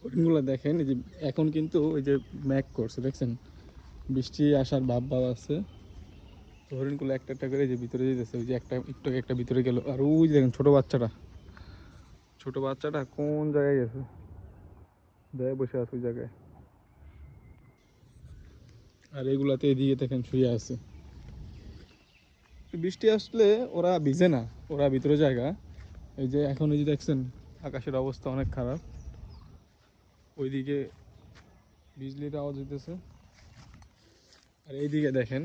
হরিণগুলো দেখেন, এই যে এখন কিন্তু ওই যে ম্যাক করছে দেখছেন, বৃষ্টি আসার ভাব ভাব আছে। হরিণগুলো একটা একটা করে যে ভিতরে যেতেছে, ওই যে একটা একটু একটা ভিতরে গেল। আর ওই যে দেখেন ছোট বাচ্চাটা কোন জায়গায় গেছে, জায়গায় বসে আছে ওই জায়গায়। আর এগুলাতে এদিকে দেখেন শুয়ে আছে। বৃষ্টি আসলে ওরা ভিজে না, ওরা ভিতরে জায়গা। এই যে এখন এই যে দেখছেন আকাশের অবস্থা অনেক খারাপ, ওইদিকে বিজলির আওয়াজ হইতেছে। আর এইদিকে দেখেন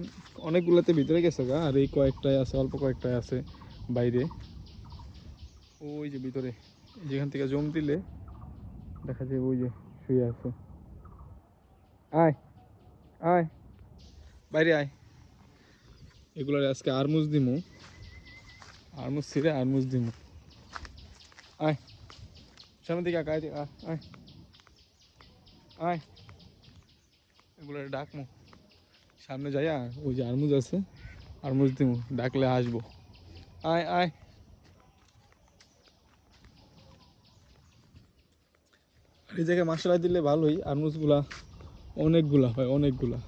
অনেকগুলোতে ভিতরে গেছে গা, আর এই কয়েকটাই আছে, অল্প কয়েকটাই আছে বাইরে। ওই যে ভিতরে যেখান থেকে জম দিলে দেখা যায় ওই যে শুয়ে আছে। আয় আয় বাইরে আয়। এগুলোর আজকে আরমুজ দিমু, আরমুজ ছিঁড়ে আরমুজ দিমু। আয় সামনের দিকে আয়, আয় আয়। এগুলোর ডাকমু, সামনে যাইয়া ওই যে আরমুজ আছে, আরমুজ দিমু, ডাকলে আসবো। আয় আয়। এই জায়গায় মশলা দিলে ভালোই, আরমুজগুলা অনেকগুলা হয়, অনেকগুলা।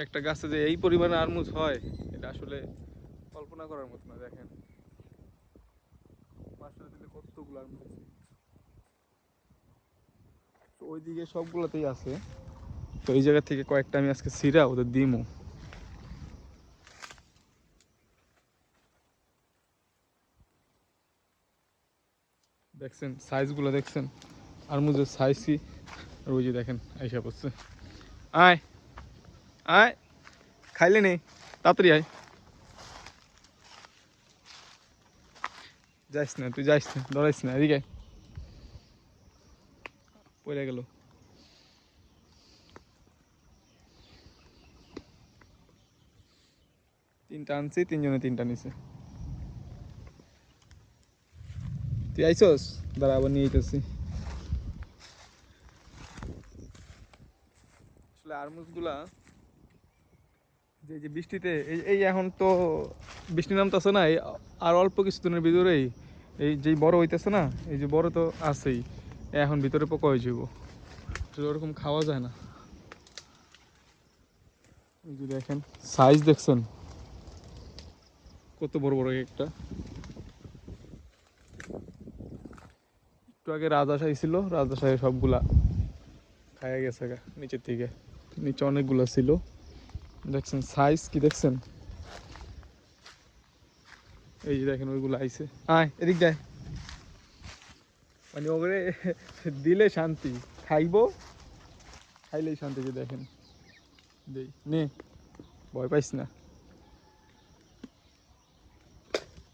একটা গাছে যে এই পরিমাণে আরমুজ হয় এটা আসলে কল্পনা করার মতো না। দেখেন মশলা দিলে কতগুলো আরমুজ। তো ওইদিকে সবগুলোতেই আছে, তো এই জায়গা থেকে কয়েকটা আমি আজকে ছিঁড়া ওদের দিমু। দেখছেন সাইজগুলো দেখছেন, আরমুজের সাইজ কি। আর ওই যে দেখেন আইসা পড়ছে। আয় আয়, খাইলে নেই, তাড়াতাড়ি আয়। যাইস না, তুই যাইস না, ডরাইস না, এদিকে পড়ে গেল। তিনটা আনছি, তিনজনে তিনটা নিছে। তুই আইসস, দাঁড়া আবার নিয়ে যেতেছি। আসলে আরমুজগুলা যে যে বৃষ্টিতে এই এখন তো বৃষ্টি নামতেছে না, এই আর অল্প কিছুদিনের ভিতরেই এই যে বড় হইতেছে না, এই যে বড় তো আছেই, এখন ভিতরে পোকা হয়ে যাব, ওরকম খাওয়া যায় না। এই যে দেখেন সাইজ দেখছেন কত বড় বড় একটা। একটু আগে রাজহাঁস ছিল, রাজহাঁস সবগুলা খাইয়া গেছে গা নিচের থেকে। নিচে অনেকগুলা ছিল, দেখছেন সাইজ কি দেখছেন। এই যে দেখেন ওইগুলো আইছে। আয় এদিক দেয়, মানে ওগুলো দিলে শান্তি, খাইবো খাইলেই শান্তি। যে দেখেন দেই নে, ভয় পাইস না,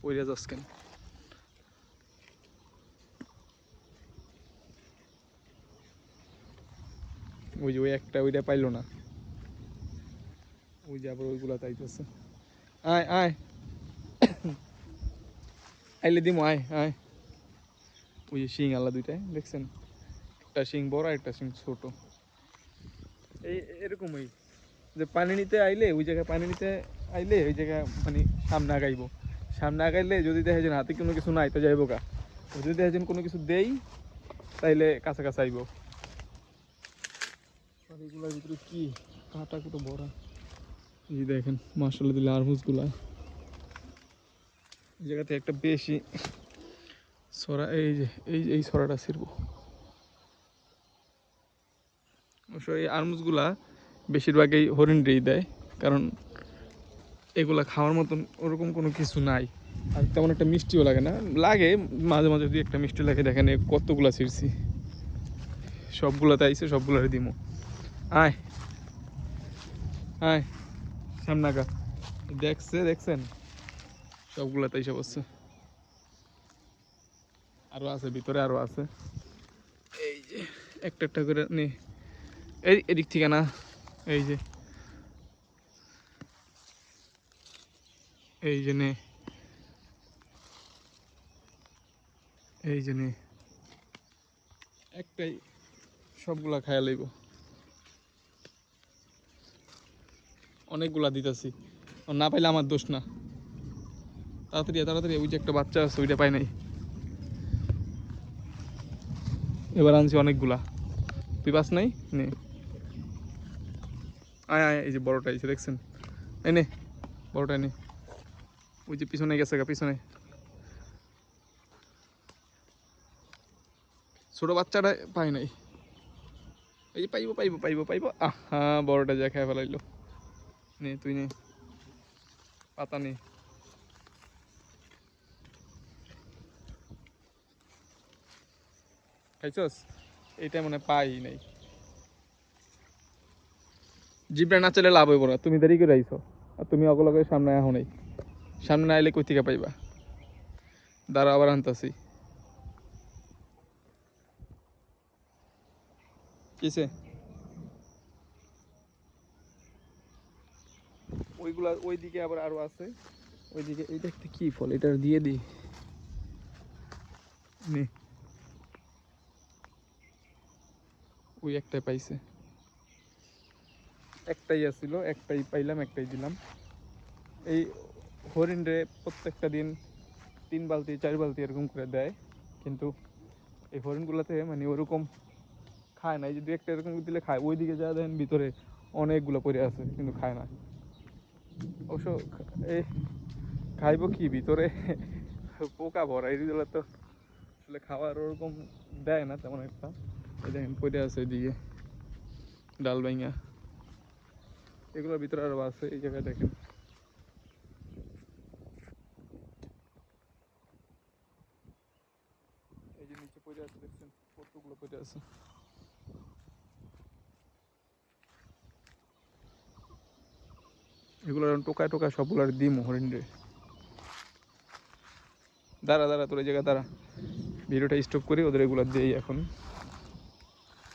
পইরা যাস কেন। ওই যে ওই একটা ওইটা পাইলো না, ওই যে আবার ওইগুলা তাইতেছে। আয় আয়, আইলে দিমু, আয় আয়। ওই যে শিং আলা দুইটাই দেখছেন, একটা শিং বড় একটা শিং ছোট। এই এরকমই যে পানি নিতে আইলে ওই জায়গায়, পানি নিতে আইলে ওই জায়গায় মানে সামনে আগাইবো, সামনে আগাইলে যদি দেখে যে হাতে কোনো কিছু নাই তো যাইবো গা, যদি দেখে যে কোনো কিছু দেই তাইলে কাছাকাছি আইবো। আর এগুলোর ভিতরে কি কাটা কুটো ভরা। এই দেখেন মশলা দিলে আরমুজগুলা এই জায়গাতে একটা বেশি ছড়া, এই যে এই ছড়াটা ছিড়বো। অবশ্য এই আরমুজগুলা বেশিরভাগই হরিণরেই দেয়, কারণ এগুলা খাওয়ার মতন ওরকম কোনো কিছু নাই। আর তেমন একটা মিষ্টিও লাগে না, লাগে মাঝে মাঝে দুই একটা মিষ্টি লাগে। দেখেন কতগুলা ছিঁড়ছি, সবগুলাতে আইছে, সবগুলারে দিমু। আয় আয় সামনে আগা, দেখছেন সবগুলাতে এসে বসছে। আরো আছে ভিতরে, আরো আছে। এই যে একটা একটা করে নে, এই এদিক থেকে না, এই যে এই যে নে, এই যে নে, একটাই সবগুলা খাইয়া লইব। অনেকগুলা দিতেছি, না পাইলে আমার দোষ না। তাড়াতাড়ি তাড়াতাড়ি, ওই যে একটা বাচ্চা আছে ওইটা পাই নাই। এবার আনছি অনেকগুলা। তুই পাস নাই? নে আয় আয়, এই যে বড়টা এসে দেখছেন, এই নে বড়টা নে। ওই যে পিছনে গেছে গা, পিছনে ছোট বাচ্চাটা পাই নাই। এই যে পাইবো পাইবো পাইবো পাইবো, আহা বড়টা যা খেয়ে ফেলাইলো। নে তুই নে, পাতা নে। খাইছস? এইটা মনে হয় পাই নাই। জিপটা না চলে লাভ হইব না, তুমি দেরি করে আইছো আর তুমি অগলকের সামনে আহো নাই। সামনে না আইলে কই থেকে পাইবা? দাঁড়া আবার আনতাছি। কিসে? ওইগুলা ওইদিকে আবার আরো আছে। ওইদিকে এইটা একটা কি ফল, এটা দিয়ে দিই। নে, ওই একটাই পাইছে, একটাই আসছিল, একটাই পাইলাম, একটাই দিলাম। এই হরিণ রে প্রত্যেকটা দিন 3 বালতি 4 বালতি এরকম করে দেয়, কিন্তু এই হরিণগুলোতে মানে ওরকম খায় না। এই যে 2 একটা এরকম দিলে খায়, ওইদিকে যা দেখেন ভিতরে অনেকগুলো পড়ে আছে কিন্তু খায় না। অবশ্য এই খাইবো কি, ভিতরে পোকা ভরা, এইগুলো তো আসলে খাওয়ার ওরকম দেয় না তেমন একটা। এই দেখেন পড়ে আছে ওইদিকে ডাল ভাঙা, এগুলোর ভিতরে আরো আছে। এই জায়গায় দেখেন, এই যে নিচে পড়ে আছে দেখছেন কতগুলো পড়ে আছে। এগুলো টোকায় টোকায় সবগুলো দিম হরিণ রে। দাঁড়া দাঁড়া, তোর এই জায়গায় দাঁড়া, ভিডিওটা স্টপ করি, ওদের এগুলো দিই এখন।